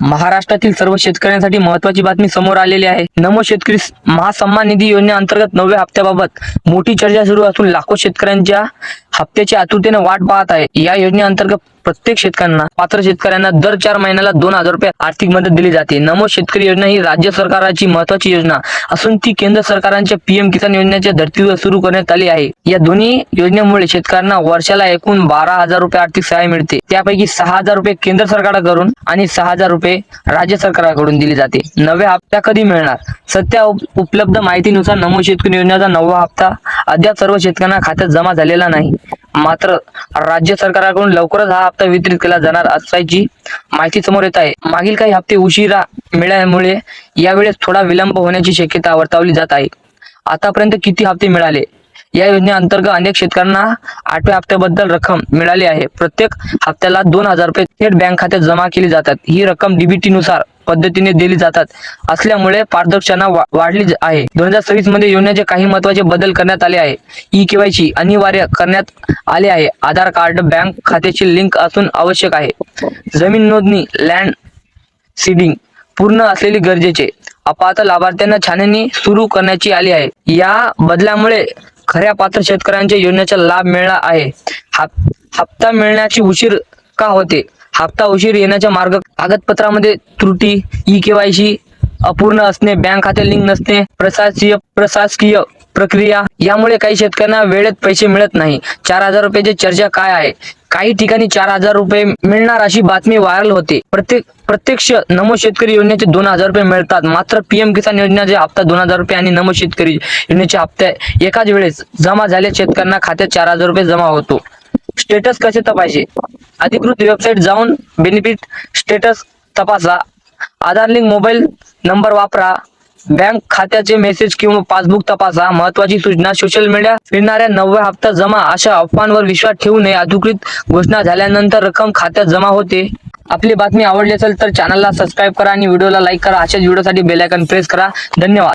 महाराष्ट्रातील सर्व शेतकऱ्यांसाठी महत्त्वाची बातमी समोर आलेली आहे। नमो शेतकरी महासन्मान निधी योजनेअंतर्गत 9व्या हप्त्याबाबत मोठी चर्चा सुरू असून लाखो शेतकऱ्यांच्या हप्त्याची आतुरतेने वाट पाहत आहे। या योजनेअंतर्गत प्रत्येक पात्र शेतकऱ्यांना दर 4 महिन्याला 2000 रुपये आर्थिक मदत दिली जाते। नमो शेतकरी योजना ही राज्य सरकारची महत्त्वाची योजना असून ती केंद्र सरकारच्या पीएम किसान योजनेच्या धर्तीवर सुरू करण्यात आली आहे। या दोन्ही योजनेमुळे शेतकऱ्यांना वर्षाला एकूण 12000 रुपये आर्थिक सहाय्य मिळते। त्यापैकी 6000 रुपये केंद्र सरकारकडून आणि 6000 रुपये राज्य सरकारकडून दिली जाते। 9व्या हप्ता कधी मिळणार? सध्या उपलब्ध माहितीनुसार नमो शेतकरी योजनेचा 9वा हप्ता अद्याप सर्व शेतकऱ्यांना खात्यात जमा झालेला नाही। मात्र राज्य सरकारकडून लवकरच हा हप्ता वितरित केला जाणार असल्याची माहिती समोर येत आहे। मागील काही हप्ते उशिरा मिळाल्यामुळे यावेळेस थोडा विलंब होण्याची शक्यता वर्तवली जात आहे। आतापर्यंत किती हप्ते मिळाले? या योजनेअंतर्गत अनेक शेतकऱ्यांना 8व्या हप्त्याबद्दल रक्कम मिळाली आहे। प्रत्येक हप्त्याला 2000 रुपये थेट बँक खात्यात जमा केली जातात। ही रक्कम डीबीटी नुसार पद्धतीने दिली जातात असल्यामुळे पारदर्शकता वाढली आहे। 2026 मध्ये योजनेचे काही महत्त्वाचे बदल करण्यात आले आहे। ई-केवायसी अनिवार्य करण्यात आले आहे। आधार कार्ड बँक खात्याची लिंक असणे आवश्यक आहे। जमीन नोंदणी लँड सीडिंग पूर्ण असलेली गरजेचे। अपात्र लाभार्थ्यांना छाननी सुरू करण्याची आली आहे। या बदलामुळे खऱ्या पात्र शेतकऱ्यांच्या योजनेचा लाभ मिळाला आहे। हप्ता मिळण्याची उशीर का होते? हप्ता उशीर येण्याचा मार्ग कागदपत्रामध्ये त्रुटी, ई-केवायसी अपूर्ण असणे, बँक खाते लिंक नसणे, प्रशासकीय प्रक्रिया यामुळे काही शेतकऱ्यांना वेळेत पैसे मिळत नाही। 4000 रुपयाची चर्चा काय आहे? काही ठिकाणी 4000 रुपये मिळणार अशी बातमी व्हायरल होते। प्रत्यक्ष नमो शेतकरी योजनेचे 2000 रुपये मिळतात। मात्र पीएम किसान योजनेचे हप्ता 2000 रुपये आणि नमो शेतकरी योजनेचे हप्ते एकाच वेळेस जमा झाले शेतकऱ्यांना खात्यात 4000 रुपये जमा होतो। स्टेटस कसे तपासायचे? अधिकृत वेबसाईट जाऊन बेनिफिट स्टेटस तपासा। आधार लिंक मोबाईल नंबर वापरा। बँक खात्याचे मेसेज किंवा पासबुक तपासा। महत्त्वाची सूचना, सोशल मीडिया फिरणाऱ्या 9व्या हप्ता जमा अशा अफवांवर विश्वास ठेवू नये। अधिकृत घोषणा झाल्यानंतर रक्कम खात्यात जमा होते। आपली बातमी आवडली असेल तर चॅनलला सबस्क्राईब करा आणि व्हिडिओला लाईक करा। अशाच व्हिडिओसाठी बेल आयकॉन प्रेस करा। धन्यवाद।